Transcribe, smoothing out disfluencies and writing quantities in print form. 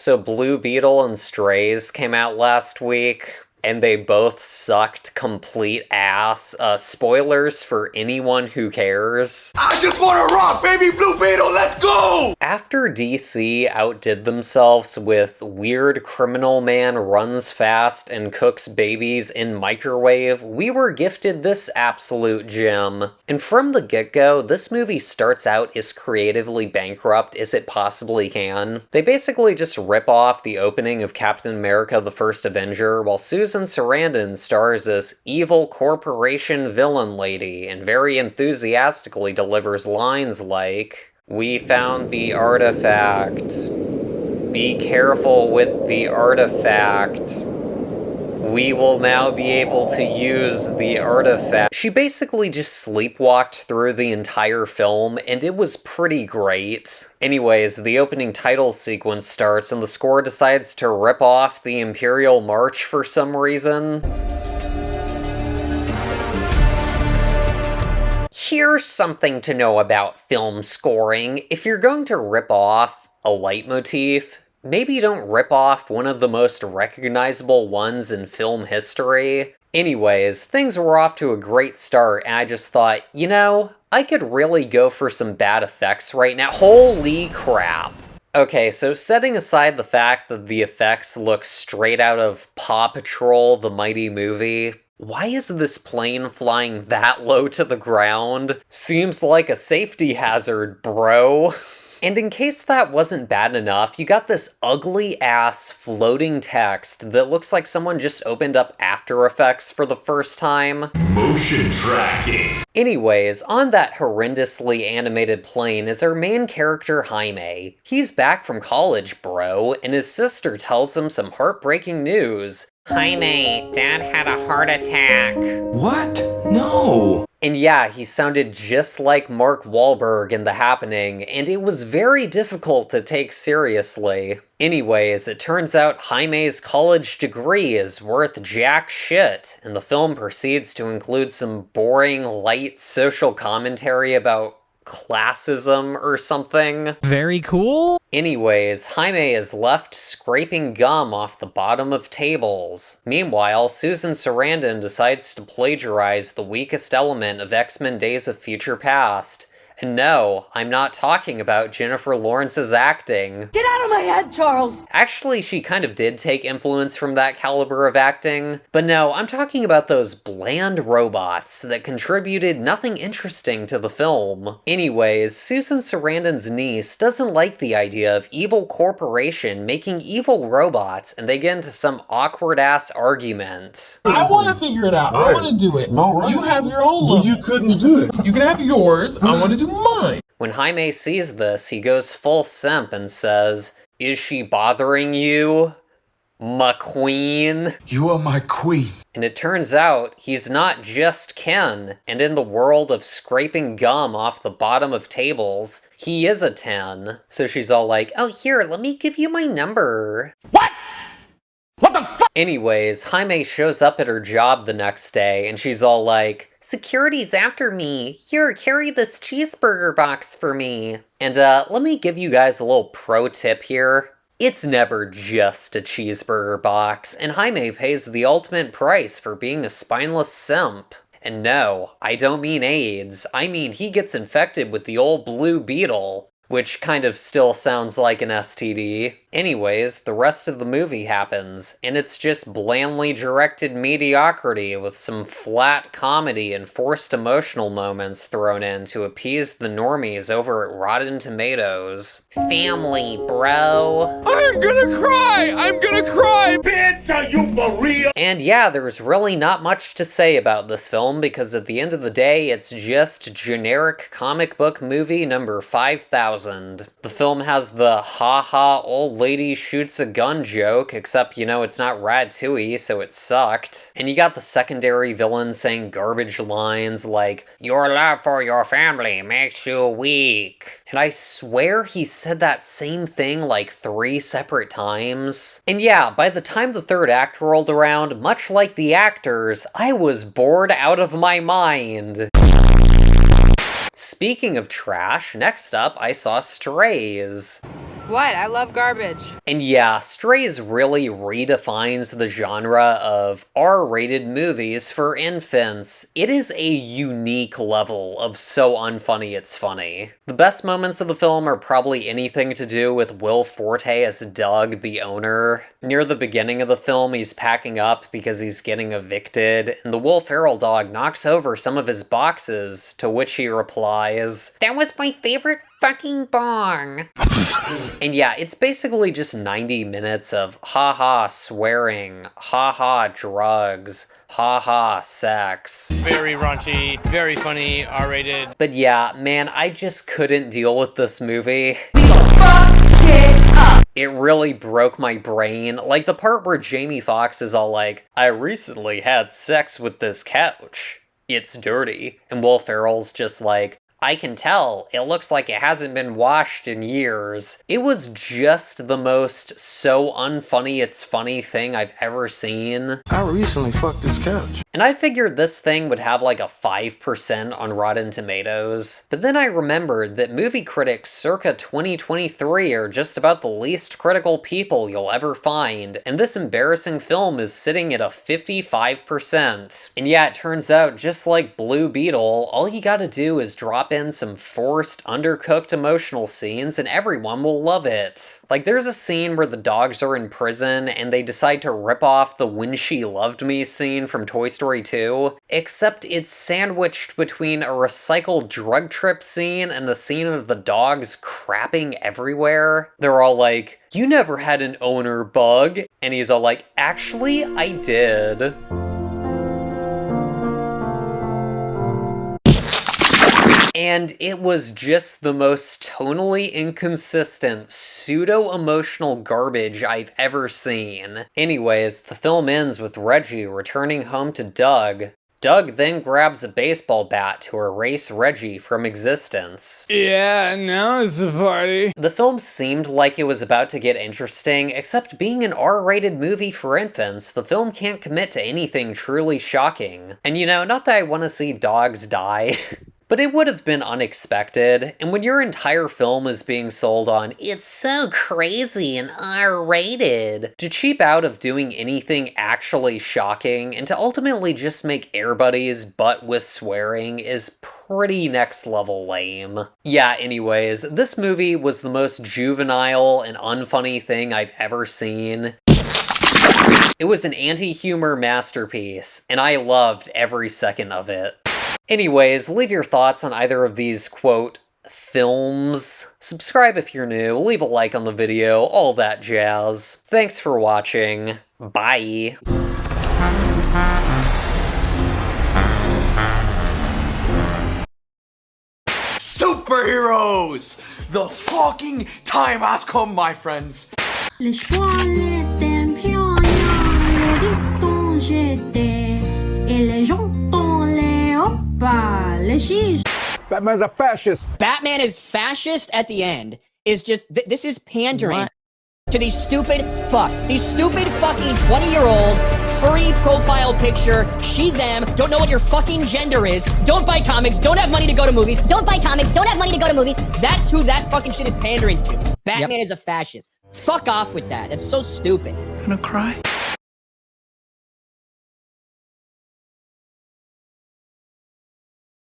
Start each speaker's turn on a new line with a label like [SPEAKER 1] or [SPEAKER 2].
[SPEAKER 1] So Blue Beetle and Strays came out last week, and they both sucked complete ass. Spoilers for anyone who cares.
[SPEAKER 2] I just want to rock, baby! Blue Beetle, let's go!
[SPEAKER 1] After DC outdid themselves with Weird Criminal Man Runs Fast and Cooks Babies in Microwave, we were gifted this absolute gem. And from the get-go, this movie starts out as creatively bankrupt as it possibly can. They basically just rip off the opening of Captain America: The First Avenger, while Susan Sarandon stars as evil corporation villain lady and very enthusiastically delivers lines like, "We found the artifact. Be careful with the artifact. We will now be able to use the artifact." She basically just sleepwalked through the entire film, and it was pretty great. Anyways, the opening title sequence starts, and the score decides to rip off the Imperial March for some reason. Here's something to know about film scoring. If you're going to rip off a leitmotif, maybe don't rip off one of the most recognizable ones in film history. Anyways, things were off to a great start, and I just thought, you know, I could really go for some bad effects right now. Holy crap. Okay, so setting aside the fact that the effects look straight out of Paw Patrol, the Mighty Movie, why is this plane flying that low to the ground? Seems like a safety hazard, bro. And in case that wasn't bad enough, you got this ugly-ass floating text that looks like someone just opened up After Effects for the first time.
[SPEAKER 2] Motion tracking.
[SPEAKER 1] Anyways, on that horrendously animated plane is our main character Jaime. He's back from college, bro, and his sister tells him some heartbreaking news. Jaime, Dad had a heart attack.
[SPEAKER 2] What? No.
[SPEAKER 1] And yeah, he sounded just like Mark Wahlberg in The Happening, and it was very difficult to take seriously. Anyways, it turns out Jaime's college degree is worth jack shit, and the film proceeds to include some boring, light social commentary about classism or something.
[SPEAKER 3] Very cool.
[SPEAKER 1] Anyways, Jaime is left scraping gum off the bottom of tables. Meanwhile, Susan Sarandon decides to plagiarize the weakest element of X-Men Days of Future Past. And no, I'm not talking about Jennifer Lawrence's acting.
[SPEAKER 4] Get out of my head, Charles!
[SPEAKER 1] Actually, she kind of did take influence from that caliber of acting. But no, I'm talking about those bland robots that contributed nothing interesting to the film. Anyways, Susan Sarandon's niece doesn't like the idea of evil corporation making evil robots, and they get into some awkward-ass argument.
[SPEAKER 5] I want to figure it out. I want to do it.
[SPEAKER 2] No, right?
[SPEAKER 5] You have your own love.
[SPEAKER 2] You couldn't do it.
[SPEAKER 5] You can have yours. I want to do mine.
[SPEAKER 1] When Jaime sees this, he goes full simp and says, "Is she bothering you, my queen?"
[SPEAKER 2] You are my queen.
[SPEAKER 1] And it turns out he's not just Ken, and in the world of scraping gum off the bottom of tables, he is a 10. So she's all like, "Oh, here, let me give you my number."
[SPEAKER 5] What? What the fuck?
[SPEAKER 1] Anyways, Jaime shows up at her job the next day, and she's all like, "Security's after me. Here, carry this cheeseburger box for me." And let me give you guys a little pro tip here. It's never just a cheeseburger box, and Jaime pays the ultimate price for being a spineless simp. And no, I don't mean AIDS. I mean he gets infected with the old Blue Beetle, which kind of still sounds like an STD. Anyways, the rest of the movie happens, and it's just blandly directed mediocrity with some flat comedy and forced emotional moments thrown in to appease the normies over at Rotten Tomatoes. Family, bro.
[SPEAKER 2] I'm gonna cry! I'm gonna cry! Bitch, are you for real?
[SPEAKER 1] And yeah, there's really not much to say about this film, because at the end of the day, it's just generic comic book movie number 5000. The film has the ha-ha old lady shoots a gun joke, except, you know, it's not Ratatouille, so it sucked. And you got the secondary villain saying garbage lines like, "Your love for your family makes you weak." And I swear he said that same thing like 3 separate times. And yeah, by the time the third act rolled around, much like the actors, I was bored out of my mind. Speaking of trash, next up I saw Strays.
[SPEAKER 3] What? I love garbage.
[SPEAKER 1] And yeah, Strays really redefines the genre of R-rated movies for infants. It is a unique level of so unfunny it's funny. The best moments of the film are probably anything to do with Will Forte as Doug, the owner. Near the beginning of the film, he's packing up because he's getting evicted, and the Will Ferrell dog knocks over some of his boxes, to which he replies, "That was my favorite fucking bong." And yeah, it's basically just 90 minutes of haha swearing, haha drugs, haha sex.
[SPEAKER 2] Very raunchy, very funny, R-rated.
[SPEAKER 1] But yeah, man, I just couldn't deal with this movie. It really broke my brain. Like the part where Jamie Foxx is all like, "I recently had sex with this couch. It's dirty." And Will Ferrell's just like, "I can tell. It looks like it hasn't been washed in years." It was just the most so unfunny it's funny thing I've ever seen.
[SPEAKER 4] I recently fucked this couch.
[SPEAKER 1] And I figured this thing would have like a 5% on Rotten Tomatoes. But then I remembered that movie critics circa 2023 are just about the least critical people you'll ever find, and this embarrassing film is sitting at a 55%. And yeah, it turns out, just like Blue Beetle, all you gotta do is drop in some forced, undercooked emotional scenes and everyone will love it. Like there's a scene where the dogs are in prison and they decide to rip off the "When She Loved Me" scene from Toy Story 2, except it's sandwiched between a recycled drug trip scene and the scene of the dogs crapping everywhere. They're all like, "You never had an owner, Bug." And he's all like, "Actually, I did." And it was just the most tonally inconsistent, pseudo-emotional garbage I've ever seen. Anyways, the film ends with Reggie returning home to Doug. Doug then grabs a baseball bat to erase Reggie from existence.
[SPEAKER 2] Yeah, now it's a party.
[SPEAKER 1] The film seemed like it was about to get interesting, except being an R-rated movie for infants, the film can't commit to anything truly shocking. And you know, not that I want to see dogs die, but it would have been unexpected, and when your entire film is being sold on, "It's so crazy and R-rated," to cheap out of doing anything actually shocking, and to ultimately just make Air Buddies but with swearing is pretty next level lame. Yeah, anyways, this movie was the most juvenile and unfunny thing I've ever seen. It was an anti-humor masterpiece, and I loved every second of it. Anyways, leave your thoughts on either of these, quote, films. Subscribe if you're new, leave a like on the video, all that jazz. Thanks for watching. Bye.
[SPEAKER 6] Superheroes! The fucking time has come, my friends!
[SPEAKER 7] Les chevaux étaient pions, le riton j'étais, et les gens les hoppa, les chiches.
[SPEAKER 8] Batman's a fascist.
[SPEAKER 9] Batman is fascist at the end is just, this is pandering to these stupid fucking 20-year-old furry profile picture, she, them, don't know what your fucking gender is, don't buy comics, don't have money to go to movies, don't buy comics, don't have money to go to movies. That's who that fucking shit is pandering to. Batman is a fascist. Fuck off with that. It's so stupid.
[SPEAKER 6] Gonna cry?